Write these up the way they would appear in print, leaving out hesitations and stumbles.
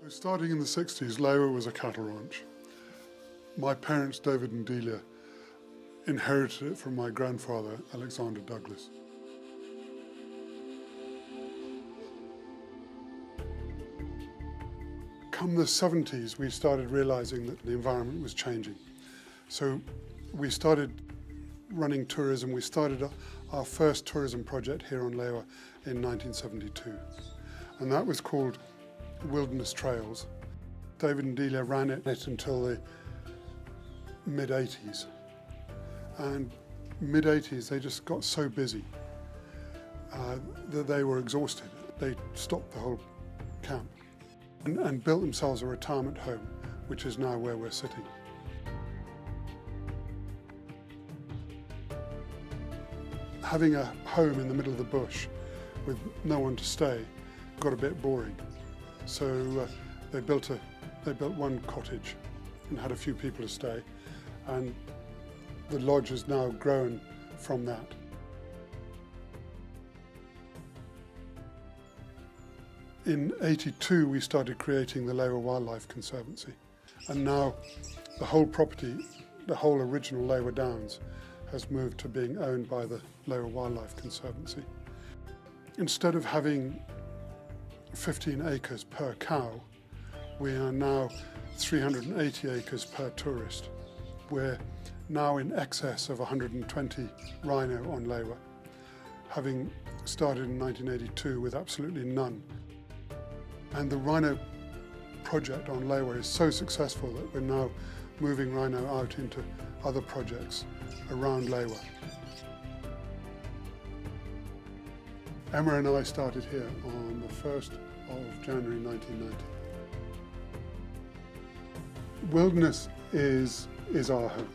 Starting in the 60s, Lewa was a cattle ranch. My parents, David and Delia, inherited it from my grandfather, Alexander Douglas. Come the 70s, we started realizing that the environment was changing. So we started running tourism. We started our first tourism project here on Lewa in 1972. And that was called Wilderness Trails. David and Delia ran it until the mid-80s. And mid-80s, they just got so busy that they were exhausted. They stopped the whole camp and built themselves a retirement home, which is now where we're sitting. Having a home in the middle of the bush with no one to stay got a bit boring. So they built one cottage and had a few people to stay, and the lodge has now grown from that. In '82 we started creating the Lewa Wildlife Conservancy, and now the whole property, the whole original Lewa Downs, has moved to being owned by the Lewa Wildlife Conservancy. Instead of having 15 acres per cow, we are now 380 acres per tourist. We're now in excess of 120 rhino on Lewa, having started in 1982 with absolutely none. And the rhino project on Lewa is so successful that we're now moving rhino out into other projects around Lewa. Emma and I started here on the 1st of January 1990. Wilderness is our home.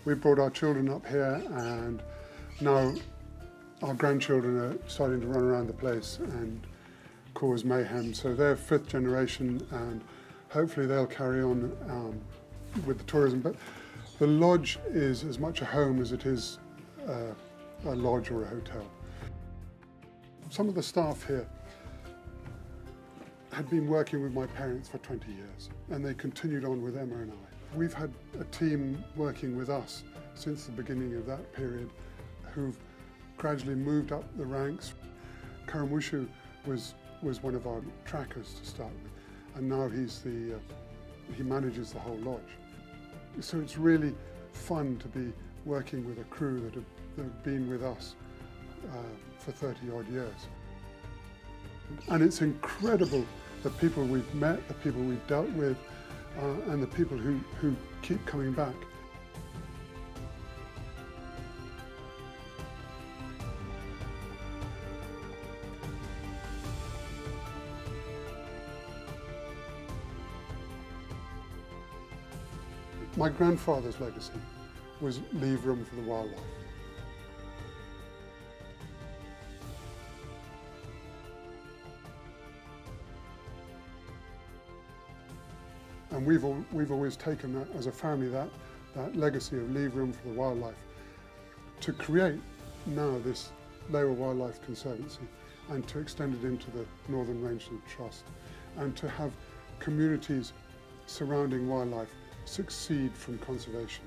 We brought our children up here, and now our grandchildren are starting to run around the place and cause mayhem. So they're 5th generation, and hopefully they'll carry on with the tourism. But the lodge is as much a home as it is a lodge or a hotel. Some of the staff here had been working with my parents for 20 years, and they continued on with Emma and I. We've had a team working with us since the beginning of that period who've gradually moved up the ranks. Karamushu was one of our trackers to start with, and now he manages the whole lodge. So it's really fun to be working with a crew that have been with us for 30 odd years. And it's incredible the people we've met, the people we've dealt with, and the people who keep coming back. My grandfather's legacy was leave room for the wildlife. And we've always taken that as a family, that legacy of leave room for the wildlife, to create now this Lewa Wildlife Conservancy and to extend it into the Northern Rangeland Trust, and to have communities surrounding wildlife succeed from conservation.